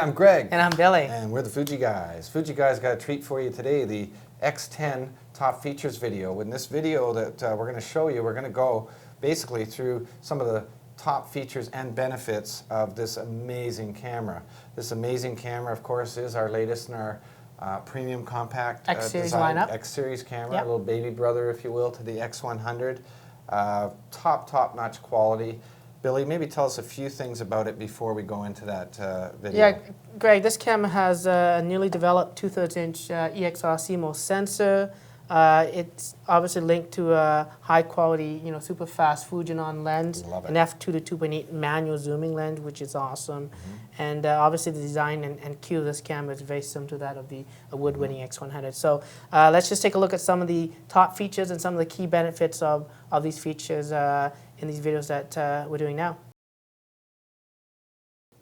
I'm Greg. And I'm Billy. And we're the Fuji Guys. Fuji Guys got a treat for you today, the X10 top features video. In this video that we're going to show you, we're going to go basically through some of the top features and benefits of this amazing camera. This amazing camera, of course, is our latest in our premium compact X-Series design. lineup. X-Series camera, Yep. a little baby brother, if you will, to the X100. Top-notch quality. Billy, maybe tell us a few things about it before we go into that video. Yeah, Greg, this camera has a newly developed 2/3 inch EXR CMOS sensor. It's obviously linked to a high quality, super fast Fujinon lens, Love it. an f2 to 2.8 manual zooming lens, which is awesome. And obviously the design and cue of this camera is very similar to that of the award-winning X100. So let's just take a look at some of the top features and some of the key benefits of these features in these videos that we're doing now.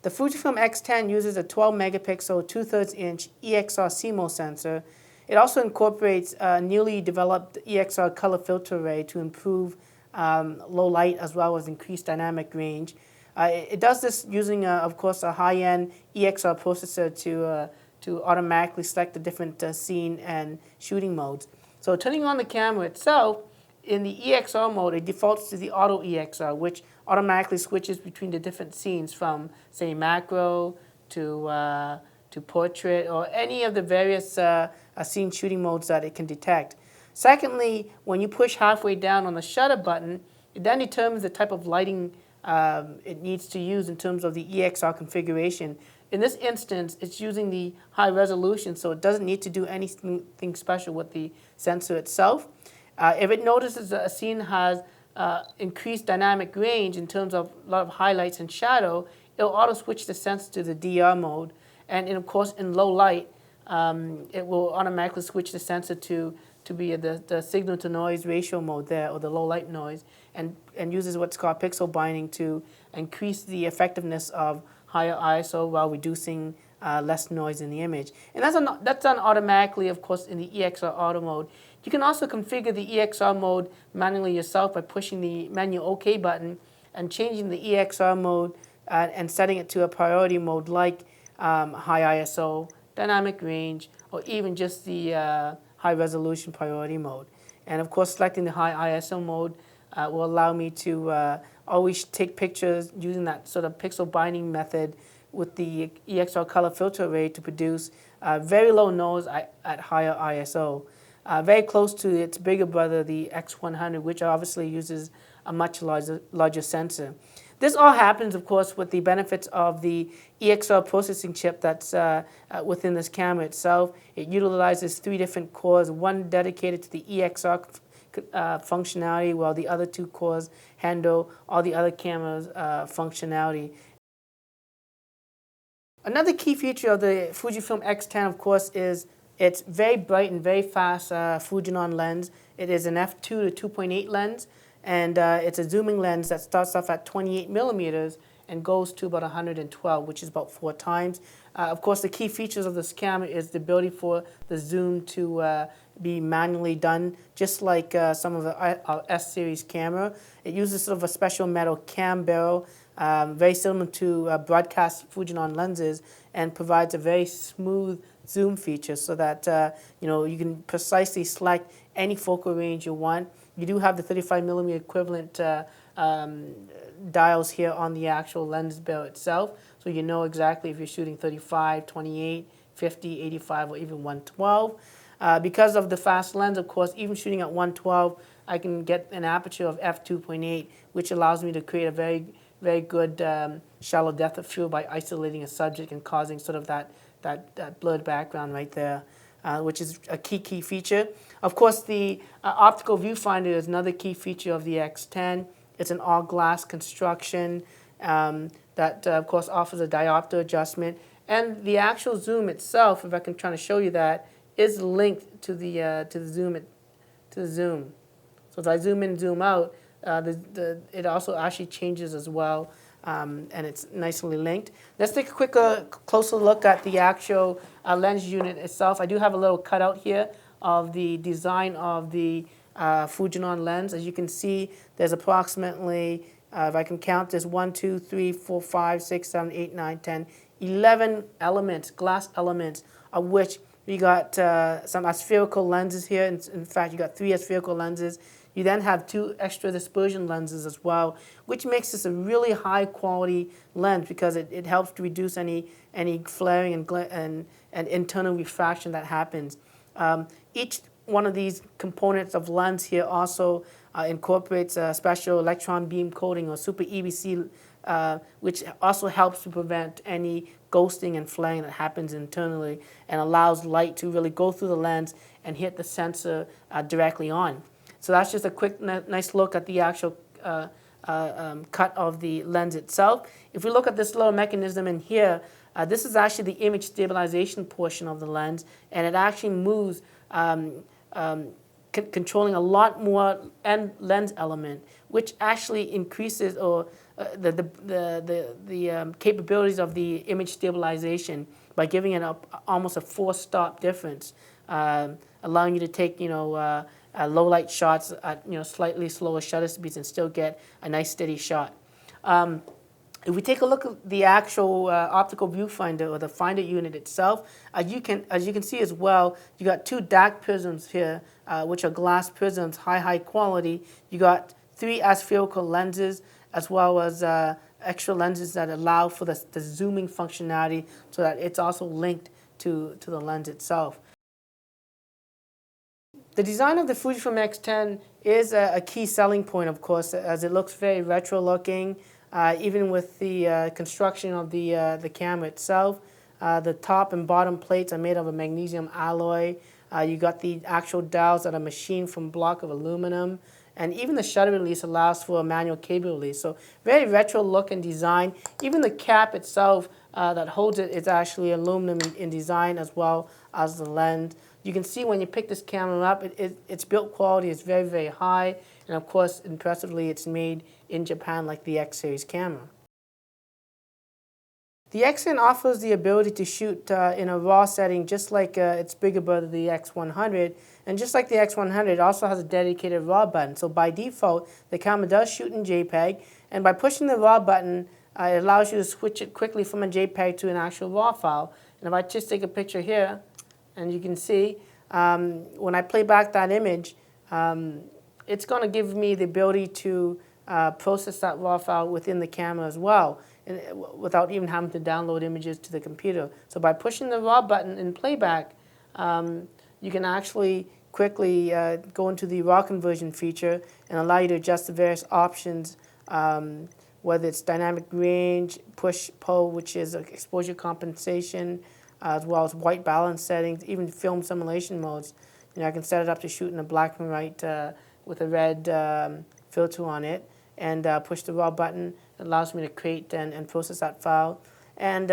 The Fujifilm X10 uses a 12 megapixel 2/3 inch EXR CMOS sensor. It also incorporates a newly developed EXR color filter array to improve low light as well as increased dynamic range. It does this using, of course, a high-end EXR processor to automatically select the different scene and shooting modes. So turning on the camera itself, in the EXR mode, it defaults to the auto EXR, which automatically switches between the different scenes from, say, macro to portrait or any of the various scene shooting modes that it can detect. Secondly, when you push halfway down on the shutter button, it then determines the type of lighting it needs to use in terms of the EXR configuration. In this instance, it's using the high resolution, so it doesn't need to do anything special with the sensor itself. If it notices that a scene has increased dynamic range in terms of a lot of highlights and shadow, it'll auto switch the sensor to the DR mode. And of course, in low light, it will automatically switch the sensor to be the signal to noise ratio mode there, or the low light noise, and uses what's called pixel binding to increase the effectiveness of higher ISO while reducing less noise in the image. And that's done automatically, of course, in the EXR auto mode. You can also configure the EXR mode manually yourself by pushing the menu OK button and changing the EXR mode and setting it to a priority mode like high ISO, dynamic range, or even just the high resolution priority mode. And of course, selecting the high ISO mode will allow me to always take pictures using that sort of pixel binding method with the EXR color filter array to produce very low noise at higher ISO. Very close to its bigger brother, the X100, which obviously uses a much larger sensor. This all happens, of course, with the benefits of the EXR processing chip that's within this camera itself. It utilizes 3 different cores, one dedicated to the EXR functionality, while the other 2 cores handle all the other cameras' functionality. Another key feature of the Fujifilm X10, of course, is its very bright and very fast Fujinon lens. It is an f2 to 2.8 lens, and it's a zooming lens that starts off at 28 millimeters and goes to about 112, which is about 4 times. Of course, the key features of this camera is the ability for the zoom to be manually done, just like some of our S-series camera. It uses sort of a special metal cam barrel, very similar to broadcast Fujinon lenses, and provides a very smooth zoom feature so that you can precisely select any focal range you want. You do have the 35 millimeter equivalent dials here on the actual lens barrel itself, so you know exactly if you're shooting 35, 28, 50, 85, or even 112. Because of the fast lens, of course, even shooting at 112, I can get an aperture of f2.8, which allows me to create a very good shallow depth of field by isolating a subject and causing sort of that blurred background right there, which is a key feature. Of course, the optical viewfinder is another key feature of the X10. It's an all-glass construction that, of course, offers a diopter adjustment. And the actual zoom itself, if I can try to show you that, is linked to the zoom. So as I zoom in, zoom out, it also actually changes as well, and it's nicely linked. Let's take a quick closer look at the actual lens unit itself. I do have a little cutout here of the design of the Fujinon lens. As you can see, there's approximately, if I can count, there's 1, 2, 3, 4, 5, 6, 7, 8, 9, 10, 11 elements, glass elements, of which we got some aspherical lenses here. In fact, you got 3 aspherical lenses. You then have 2 extra dispersion lenses as well, which makes this a really high quality lens because it helps to reduce any flaring and internal refraction that happens. Each one of these components of lens here also incorporates a special electron beam coating or super EBC, which also helps to prevent any ghosting and flaring that happens internally and allows light to really go through the lens and hit the sensor directly on. So that's just a quick, nice look at the actual cut of the lens itself. If we look at this little mechanism in here, this is actually the image stabilization portion of the lens, and it actually moves controlling a lot more lens element, which actually increases the capabilities of the image stabilization by giving it almost a 4-stop difference, allowing you to take low light shots at slightly slower shutter speeds and still get a nice steady shot. If we take a look at the actual optical viewfinder or the finder unit itself, as you can see as well, you got 2 dark prisms here, which are glass prisms, high quality. You got 3 aspherical lenses, as well as extra lenses that allow for the zooming functionality, so that it's also linked to the lens itself. The design of the Fujifilm X10 is a key selling point, of course, as it looks very retro looking. Even with the construction of the camera itself, the top and bottom plates are made of a magnesium alloy. You got the actual dials that are machined from block of aluminum, and even the shutter release allows for a manual cable release. So very retro look and design. Even the cap itself that holds it is actually aluminum in design, as well as the lens. You can see when you pick this camera up, its build quality is very high, and of course, impressively, it's made in Japan like the X series camera. The X10 offers the ability to shoot in a RAW setting just like its bigger brother, the X100, and just like the X100, it also has a dedicated RAW button. So by default, the camera does shoot in JPEG, and by pushing the RAW button, it allows you to switch it quickly from a JPEG to an actual RAW file. And if I just take a picture here, and you can see when I play back that image, it's going to give me the ability to process that RAW file within the camera as well, and without even having to download images to the computer. So by pushing the RAW button in playback, you can actually quickly go into the RAW conversion feature and allow you to adjust the various options, whether it's dynamic range, push-pull, which is exposure compensation, as well as white balance settings, even film simulation modes. I can set it up to shoot in a black and white with a red filter on it, and push the RAW button. It allows me to create and process that file, and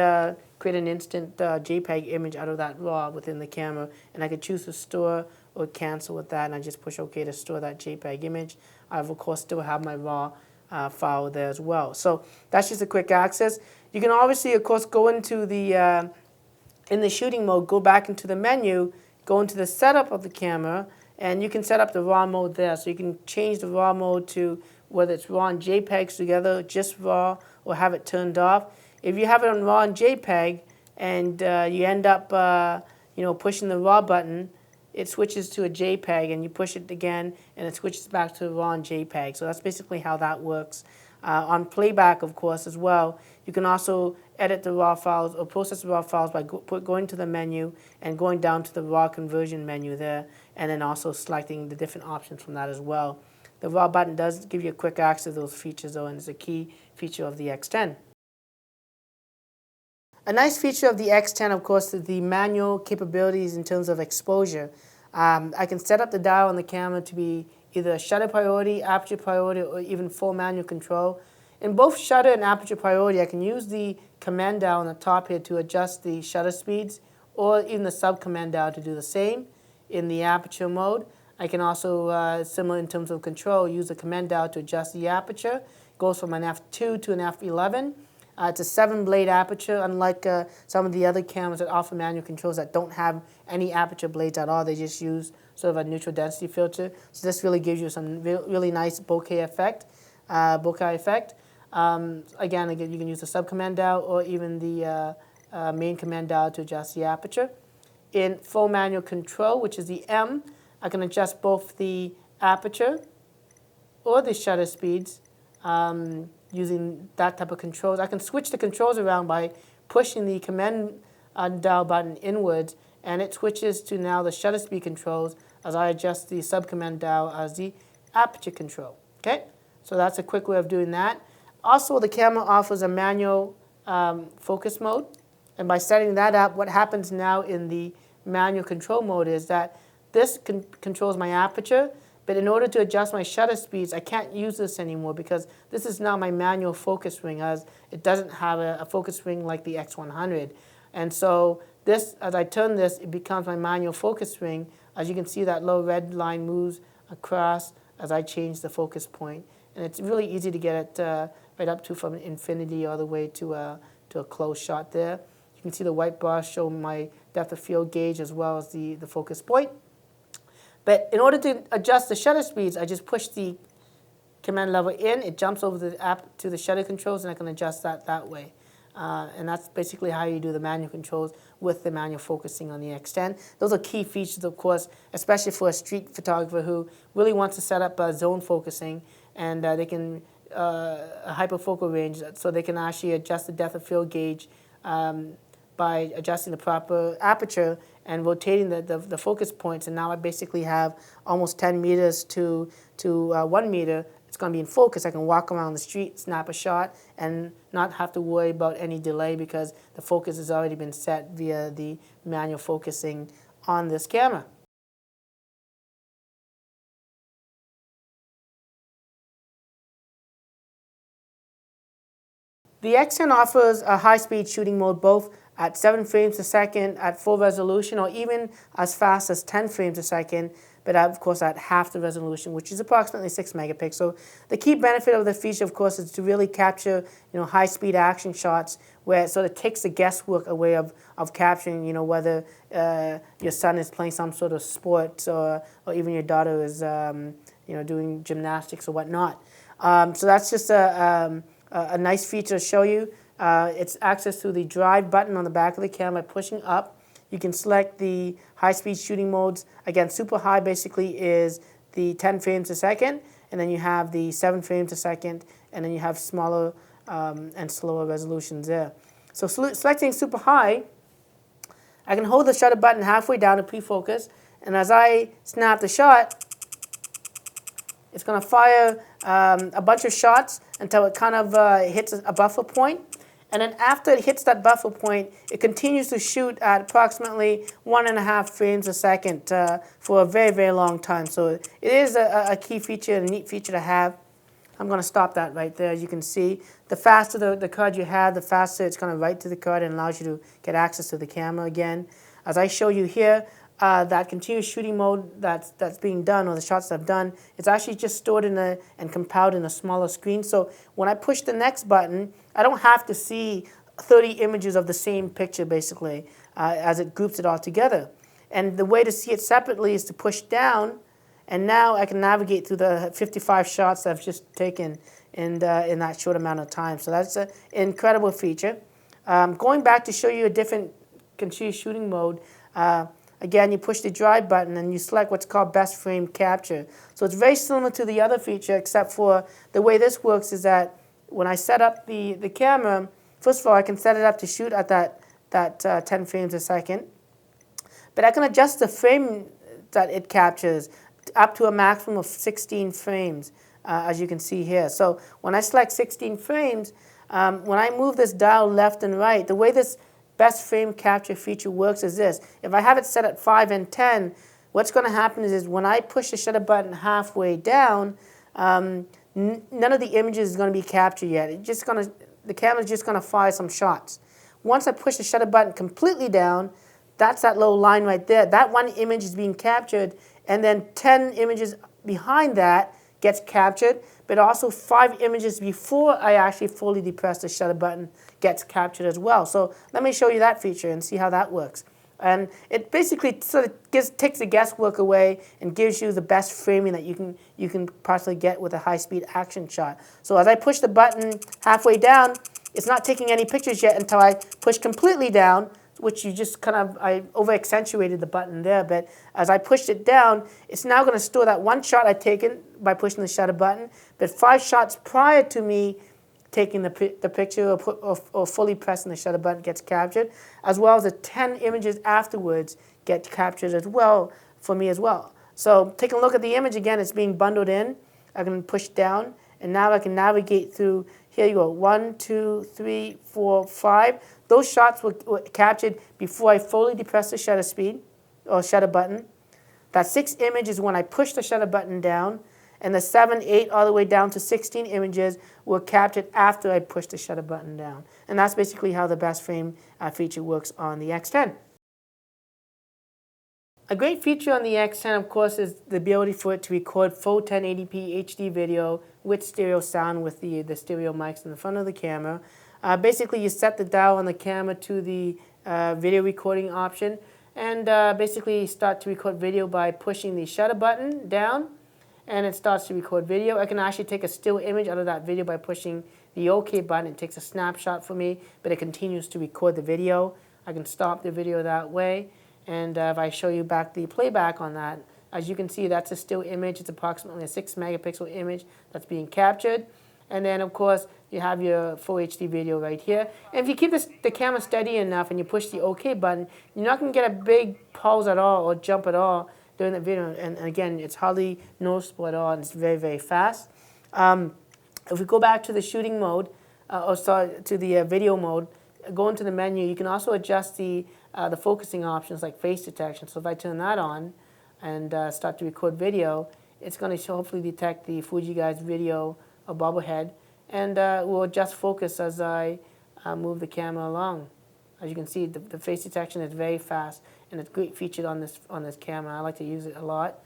create an instant JPEG image out of that RAW within the camera. And I could choose to store or cancel with that, and I just push OK to store that JPEG image. I, of course, still have my RAW file there as well. So that's just a quick access. You can obviously, of course, go into the in the shooting mode, go back into the menu, go into the setup of the camera, and you can set up the RAW mode there. So you can change the RAW mode to whether it's RAW and JPEGs together, just RAW, or have it turned off. If you have it on RAW and JPEG, and you end up pushing the RAW button, it switches to a JPEG, and you push it again, and it switches back to RAW and JPEG. So that's basically how that works. On playback, of course, as well, you can also edit the RAW files or process the RAW files by going to the menu and going down to the RAW conversion menu there, and then also selecting the different options from that as well. The RAW button does give you a quick access to those features, though, and it's a key feature of the X10. A nice feature of the X10, of course, is the manual capabilities in terms of exposure. I can set up the dial on the camera to be either shutter priority, aperture priority, or even full manual control. In both shutter and aperture priority, I can use the command dial on the top here to adjust the shutter speeds, or even the sub-command dial to do the same. In the aperture mode, I can also, similar in terms of control, use the command dial to adjust the aperture. It goes from an f2 to an f11. It's a 7-blade aperture, unlike some of the other cameras that offer manual controls that don't have any aperture blades at all. They just use sort of a neutral density filter. So this really gives you some really nice bokeh effect. Again, you can use the sub-command dial or even the main command dial to adjust the aperture. In full manual control, which is the M, I can adjust both the aperture or the shutter speeds using that type of controls. I can switch the controls around by pushing the command dial button inwards, and it switches to now the shutter speed controls as I adjust the sub-command dial as the aperture control. Okay, so that's a quick way of doing that. Also, the camera offers a manual focus mode, and by setting that up, what happens now in the manual control mode is that this controls my aperture, but in order to adjust my shutter speeds, I can't use this anymore because this is now my manual focus ring, as it doesn't have a focus ring like the X100. And so this, as I turn this, it becomes my manual focus ring. As you can see, that low red line moves across as I change the focus point. And it's really easy to get it right up to from infinity all the way to a close shot there. You can see the white bars show my depth of field gauge as well as the focus point. But in order to adjust the shutter speeds, I just push the command lever in, it jumps over the app to the shutter controls, and I can adjust that way. And that's basically how you do the manual controls with the manual focusing on the X10. Those are key features, of course, especially for a street photographer who really wants to set up zone focusing, and they can a hyperfocal range, so they can actually adjust the depth of field gauge by adjusting the proper aperture and rotating the focus points. And now I basically have almost 10 meters to 1 meter. It's going to be in focus. I can walk around the street, snap a shot, and not have to worry about any delay because the focus has already been set via the manual focusing on this camera. The X10 offers a high-speed shooting mode both at 7 frames a second at full resolution, or even as fast as 10 frames a second, but of course at half the resolution, which is approximately 6 megapixels. The key benefit of the feature, of course, is to really capture high-speed action shots where it sort of takes the guesswork away of capturing whether your son is playing some sort of sport or even your daughter is doing gymnastics or whatnot. So that's just a nice feature to show you. It's access to the drive button on the back of the camera. Pushing up, you can select the high-speed shooting modes. Again, super high basically is the 10 frames a second, and then you have the 7 frames a second, and then you have smaller and slower resolutions there. So selecting super high, I can hold the shutter button halfway down to pre-focus, and as I snap the shot, it's going to fire a bunch of shots until it kind of hits a buffer point. And then after it hits that buffer point, it continues to shoot at approximately 1.5 frames a second for a very, very long time. So it is a key feature, a neat feature to have. I'm going to stop that right there. As you can see, the faster the card you have, the faster it's going to write to the card and allows you to get access to the camera again. As I show you here, that continuous shooting mode that's being done, or the shots that I've done, it's actually just stored and compiled in a smaller screen. So when I push the next button, I don't have to see 30 images of the same picture basically as it groups it all together. And the way to see it separately is to push down, and now I can navigate through the 55 shots that I've just taken in that short amount of time. So that's an incredible feature. Going back to show you a different continuous shooting mode, again, you push the drive button and you select what's called best frame capture. So it's very similar to the other feature, except for the way this works is that when I set up the camera, first of all, I can set it up to shoot at that 10 frames a second. But I can adjust the frame that it captures up to a maximum of 16 frames, as you can see here. So when I select 16 frames, when I move this dial left and right, the way this best frame capture feature works is this. If I have it set at 5 and 10, what's going to happen is when I push the shutter button halfway down, none of the images is going to be captured yet. The camera's just going to fire some shots. Once I push the shutter button completely down, that's that little line right there. That one image is being captured, and then 10 images behind that gets captured, but also 5 images before I actually fully depress the shutter button gets captured as well. So let me show you that feature and see how that works. And it basically sort of takes the guesswork away and gives you the best framing that you can possibly get with a high-speed action shot. So as I push the button halfway down, it's not taking any pictures yet until I push completely down, which you just kind of, I over-accentuated the button there, but as I pushed it down, it's now going to store that one shot I've taken by pushing the shutter button, but 5 shots prior to me taking the picture or fully pressing the shutter button gets captured, as well as the 10 images afterwards get captured as well for me as well. So take a look at the image again. It's being bundled in. I can push down, and now I can navigate through. Here you go, 1, 2, 3, 4, 5. Those shots were captured before I fully depressed the shutter speed or shutter button. That 6 images when I pushed the shutter button down, and the 7, 8, all the way down to 16 images were captured after I pushed the shutter button down. And that's basically how the best frame feature works on the X10. A great feature on the X10, of course, is the ability for it to record full 1080p HD video with stereo sound with the stereo mics in the front of the camera. Basically, you set the dial on the camera to the video recording option, and basically start to record video by pushing the shutter button down, and it starts to record video. I can actually take a still image out of that video by pushing the OK button. It takes a snapshot for me, but it continues to record the video. I can stop the video that way, and if I show you back the playback on that, as you can see, that's a still image. It's approximately a 6 megapixel image that's being captured. And then, of course, you have your full HD video right here. And if you keep the camera steady enough and you push the OK button, you're not going to get a big pause at all or jump at all during the video. And again, it's hardly noticeable at all, and it's very, very fast. If we go back to the shooting mode, to the video mode, go into the menu, you can also adjust the focusing options like face detection. So if I turn that on and start to record video, it's going to hopefully detect the Fuji Guys video or bobblehead, and will adjust focus as I move the camera along. As you can see, the face detection is very fast, and it's great featured on this camera. I like to use it a lot.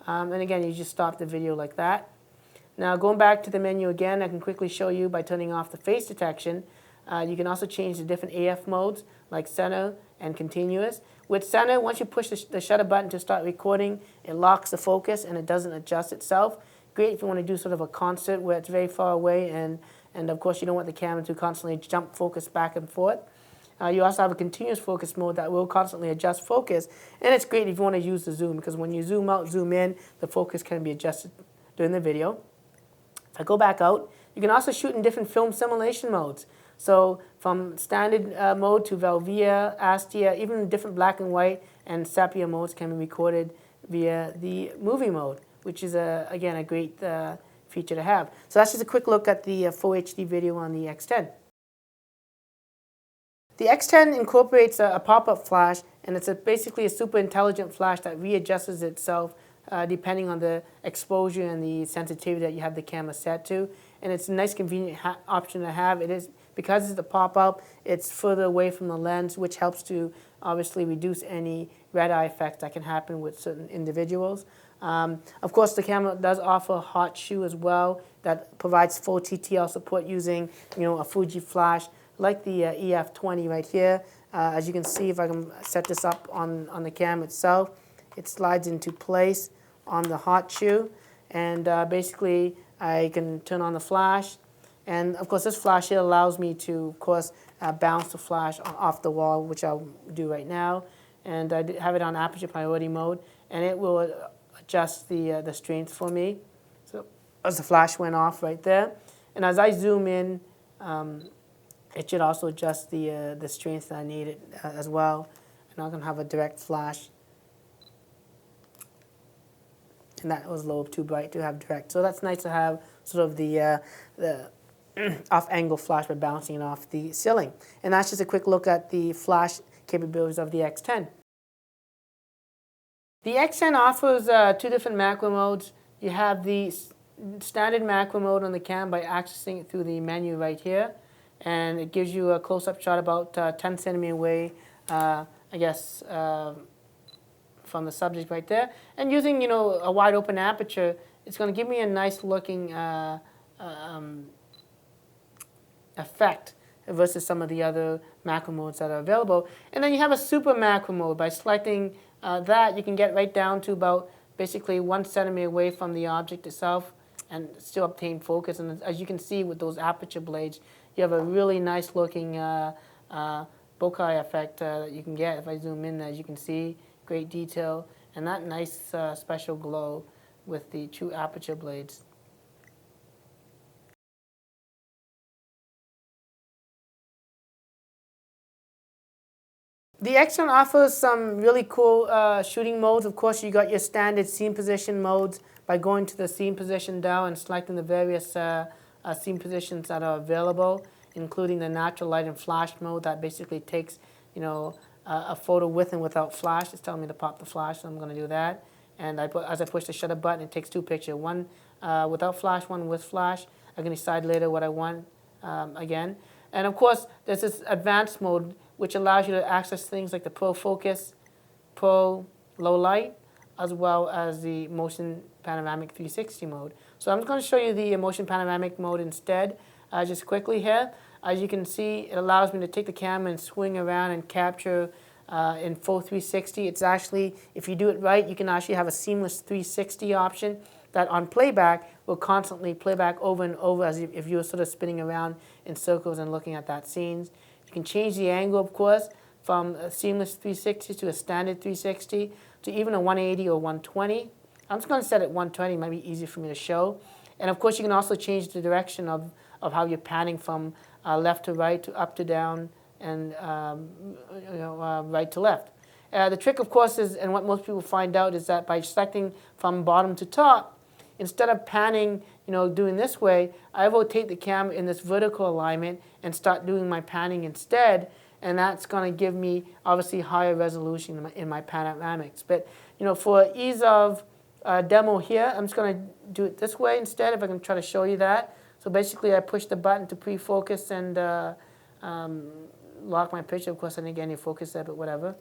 And again, you just stop the video like that. Now going back to the menu again, I can quickly show you by turning off the face detection. You can also change the different AF modes like center and continuous. With center, once you push the shutter button to start recording, it locks the focus and it doesn't adjust itself. Great if you want to do sort of a concert where it's very far away, and of course you don't want the camera to constantly jump focus back and forth. You also have a continuous focus mode that will constantly adjust focus, and it's great if you want to use the zoom, because when you zoom out, zoom in, the focus can be adjusted during the video. If I go back out, you can also shoot in different film simulation modes. So from standard mode to Velvia, Astia, even different black and white and sepia modes can be recorded via the movie mode, which is, again, a great feature to have. So that's just a quick look at the full HD video on the X10. The X10 incorporates a pop-up flash, and it's basically a super intelligent flash that readjusts itself depending on the exposure and the sensitivity that you have the camera set to. And it's a nice, convenient option to have. It is, because it's a pop-up, it's further away from the lens, which helps to obviously reduce any red eye effect that can happen with certain individuals. Of course, the camera does offer a hot shoe as well that provides full TTL support using, a Fuji flash like the EF20 right here. As you can see, if I can set this up on the camera itself, it slides into place on the hot shoe, and basically I can turn on the flash. And of course, this flash here allows me to, of course, bounce the flash off the wall, which I'll do right now. And I have it on aperture priority mode, and it will adjust the strength for me. So as the flash went off right there, and as I zoom in, it should also adjust the strength that I need as well. And I'm going to have a direct flash. And that was a little too bright to have direct. So that's nice to have sort of the off-angle flash by bouncing it off the ceiling. And that's just a quick look at the flash capabilities of the X10. The X10 offers 2 different macro modes. You have the standard macro mode on the cam by accessing it through the menu right here. And it gives you a close-up shot about 10 centimeters away, I guess, from the subject right there. And using, a wide open aperture, it's going to give me a nice looking effect versus some of the other macro modes that are available. And then you have a super macro mode. By selecting that, you can get right down to about basically 1 centimeter away from the object itself and still obtain focus. And as you can see with those aperture blades, you have a really nice looking bokeh effect that you can get. If I zoom in, as you can see, great detail and that nice special glow with the true aperture blades. The X10 offers some really cool shooting modes. Of course, you got your standard scene position modes by going to the scene position dial and selecting the various scene positions that are available, including the natural light and flash mode that basically takes, a photo with and without flash. It's telling me to pop the flash, so I'm going to do that. And as I push the shutter button, it takes two pictures, one without flash, one with flash. I can decide later what I want again. And of course, there's this advanced mode, which allows you to access things like the Pro Focus, Pro Low Light, as well as the Motion Panoramic 360 mode. So I'm going to show you the Motion Panoramic mode instead, just quickly here. As you can see, it allows me to take the camera and swing around and capture in full 360. It's actually, if you do it right, you can actually have a seamless 360 option that on playback will constantly play back over and over as if you were sort of spinning around in circles and looking at that scenes. You can change the angle, of course, from a seamless 360 to a standard 360 to even a 180 or 120. I'm just going to set it 120, it might be easier for me to show. And of course, you can also change the direction of how you're panning from left to right to up to down and right to left. The trick, of course, is, and what most people find out, is that by selecting from bottom to top, instead of panning, doing this way, I rotate the camera in this vertical alignment and start doing my panning instead, and that's going to give me obviously higher resolution in my panoramics. But for ease of demo here, I'm just going to do it this way instead, if I can try to show you that. So basically, I push the button to pre-focus and lock my picture. Of course, I didn't get any focus there, but whatever.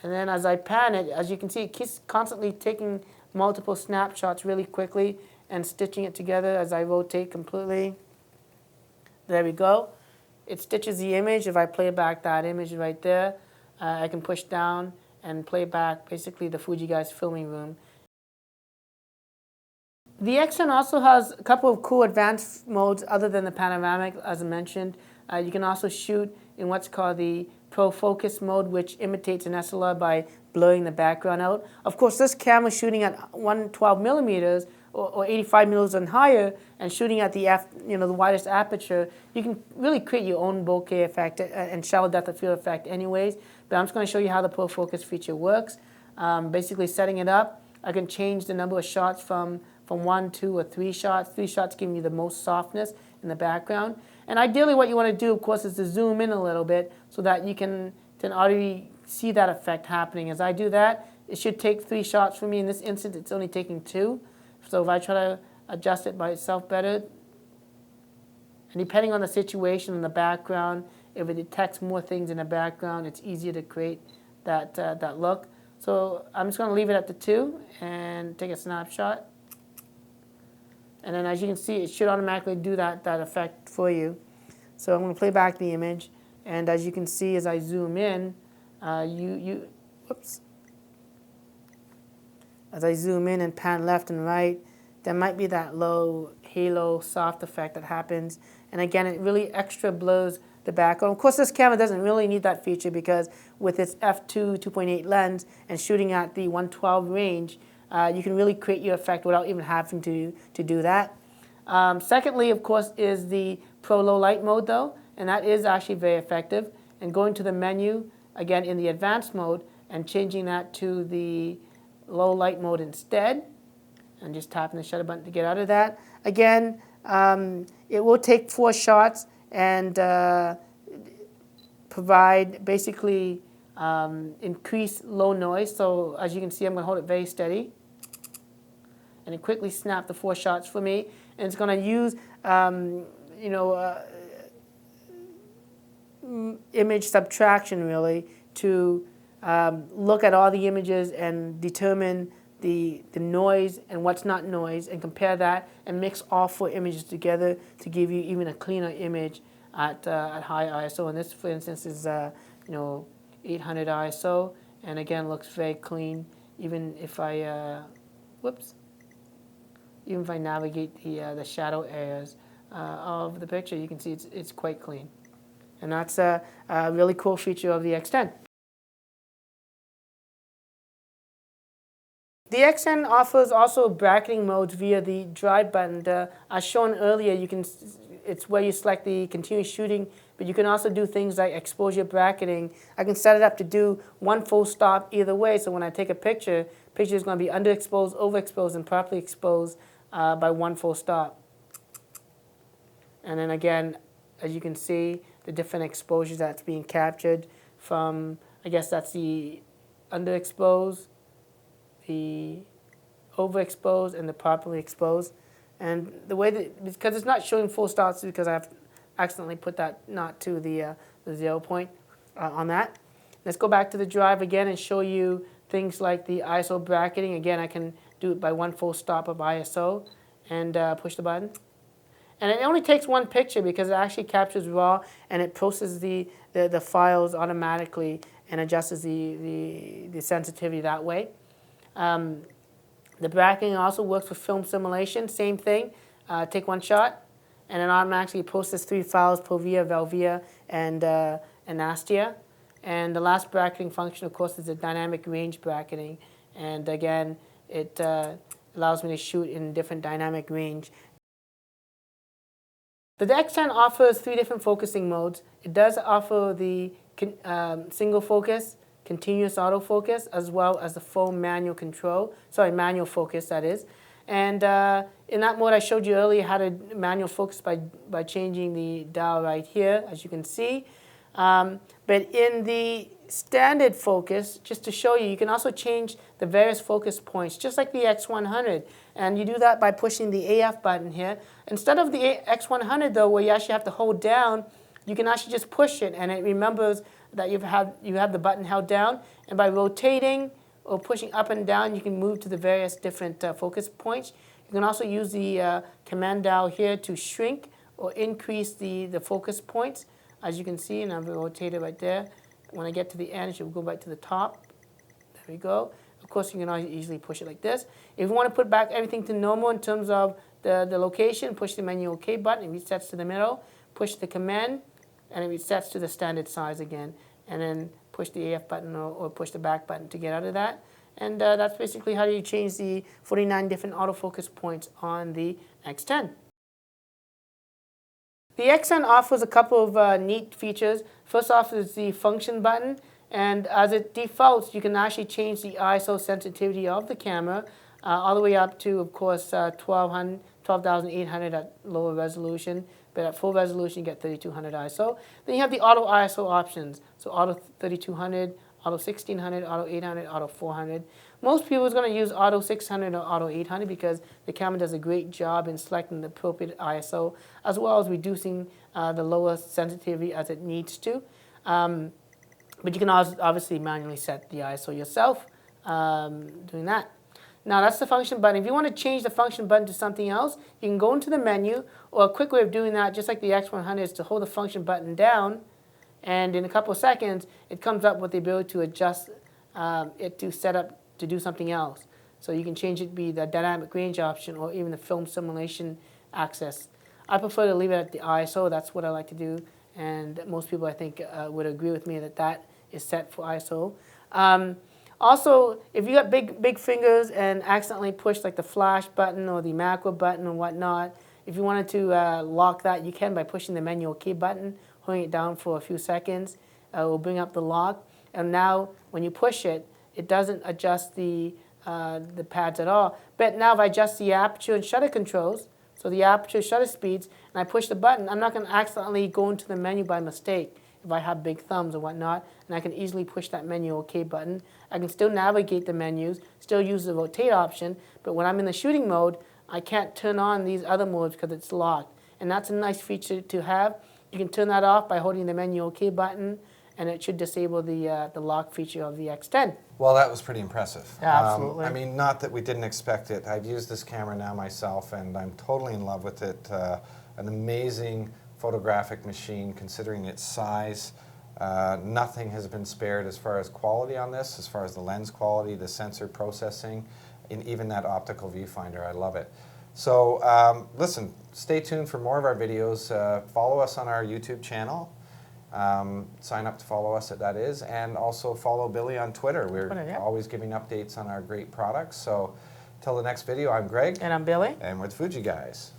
And then as I pan it, as you can see, it keeps constantly taking multiple snapshots really quickly and stitching it together as I rotate completely. There we go. It stitches the image. If I play back that image right there, I can push down and play back basically the Fuji Guys filming room. The X10 also has a couple of cool advanced modes other than the panoramic, as I mentioned. You can also shoot in what's called the Pro Focus mode, which imitates an SLR by blurring the background out. Of course, this camera shooting at 112 millimeters or 85 millimeters and higher, and shooting at the the widest aperture, you can really create your own bokeh effect and shallow depth of field effect anyways. But I'm just going to show you how the Pro Focus feature works. Basically, setting it up, I can change the number of shots from 1, 2, or 3 shots. 3 shots giving you the most softness in the background. And ideally what you want to do, of course, is to zoom in a little bit so that you can then already see that effect happening. As I do that, it should take 3 shots for me. In this instance, it's only taking 2. So if I try to adjust it by itself better, and depending on the situation in the background, if it detects more things in the background, it's easier to create that look. So I'm just going to leave it at the 2 and take a snapshot. And then as you can see, it should automatically do that effect for you. So I'm going to play back the image. And as you can see, as I zoom in, whoops. As I zoom in and pan left and right, there might be that low halo soft effect that happens. And again, it really extra blurs the background. Of course, this camera doesn't really need that feature because with its f2 2.8 lens and shooting at the 112 range, you can really create your effect without even having to do that. Secondly, of course, is the Pro Low Light mode, though, and that is actually very effective. And going to the menu, again, in the advanced mode, and changing that to the low light mode instead, and just tapping the shutter button to get out of that. Again, it will take 4 shots and provide basically increased low noise. So as you can see, I'm going to hold it very steady. And it quickly snapped the 4 shots for me. And it's going to use, image subtraction, really, to look at all the images and determine the noise and what's not noise, and compare that and mix all 4 images together to give you even a cleaner image at high ISO. And this, for instance, is 800 ISO, and again looks very clean. Even if I even if I navigate the shadow areas of the picture, you can see it's quite clean. And that's a really cool feature of the X10. The X10 offers also bracketing modes via the drive button. As shown earlier, it's where you select the continuous shooting, but you can also do things like exposure bracketing. I can set it up to do one full stop either way, so when I take a picture is going to be underexposed, overexposed, and properly exposed by one full stop. And then again, as you can see, the different exposures that's being captured from, I guess that's the underexposed, the overexposed, and the properly exposed. And the way that, because it's not showing full stops, because I've accidentally put that not to the 0 point on that. Let's go back to the drive again and show you things like the ISO bracketing. Again, I can do it by one full stop of ISO and push the button. And it only takes one picture because it actually captures RAW and it processes the files automatically and adjusts the sensitivity that way. The bracketing also works for film simulation. Same thing. Take one shot and it automatically processes 3 files: Provia, Velvia, and Astia. And the last bracketing function, of course, is the dynamic range bracketing. And again, it allows me to shoot in different dynamic range. The X10 offers 3 different focusing modes. It does offer the single focus, continuous autofocus, as well as the full manual control. Sorry, manual focus, that is. And in that mode, I showed you earlier how to manual focus by changing the dial right here, as you can see. But in the standard focus, just to show you, you can also change the various focus points, just like the X100. And you do that by pushing the AF button here. Instead of the X100, though, where you actually have to hold down, you can actually just push it, and it remembers that you have the button held down. And by rotating or pushing up and down, you can move to the various different focus points. You can also use the command dial here to shrink or increase the focus points. As you can see, and I've rotated right there. When I get to the end, it should go back to the top. There we go. Of course, you can always easily push it like this. If you want to put back everything to normal in terms of the location, push the menu OK button. It resets to the middle. Push the command, and it resets to the standard size again. And then push the AF button or push the back button to get out of that. And that's basically how you change the 49 different autofocus points on the X10. The X10 offers a couple of neat features. First off is the function button, and as it defaults, you can actually change the ISO sensitivity of the camera all the way up to, of course, 12,800 at lower resolution, but at full resolution you get 3200 ISO. Then you have the auto ISO options, so auto 3200, auto 1600, auto 800, auto 400. Most people are going to use auto 600 or auto 800 because the camera does a great job in selecting the appropriate ISO as well as reducing the lower sensitivity as it needs to. But you can also obviously manually set the ISO yourself doing that. Now that's the function button. If you want to change the function button to something else, you can go into the menu, or a quick way of doing that, just like the X100, is to hold the function button down, and in a couple of seconds, it comes up with the ability to adjust it to set up to do something else. So you can change it to be the dynamic range option or even the film simulation access. I prefer to leave it at the ISO. That's what I like to do, and most people I think would agree with me that that is set for ISO. Also, if you got big fingers and accidentally push like the flash button or the macro button or whatnot, if you wanted to lock that, you can by pushing the menu OK button, holding it down for a few seconds. It will bring up the lock, and now when you push it, it doesn't adjust the pads at all. But now if I adjust the aperture and shutter controls, so the aperture, shutter speeds, and I push the button, I'm not going to accidentally go into the menu by mistake if I have big thumbs or whatnot, and I can easily push that menu OK button. I can still navigate the menus, still use the rotate option, but when I'm in the shooting mode, I can't turn on these other modes because it's locked. And that's a nice feature to have. You can turn that off by holding the menu OK button, and it should disable the lock feature of the X10. Well, that was pretty impressive. Yeah, absolutely. I mean, not that we didn't expect it. I've used this camera now myself, and I'm totally in love with it. An amazing photographic machine considering its size. Nothing has been spared as far as quality on this, as far as the lens quality, the sensor processing, and even that optical viewfinder. I love it. So listen, stay tuned for more of our videos. Follow us on our YouTube channel. Sign up to follow us, that is, and also follow Billy on Twitter. We're always giving updates on our great products. So till the next video, I'm Greg. And I'm Billy. And we're the Fuji Guys.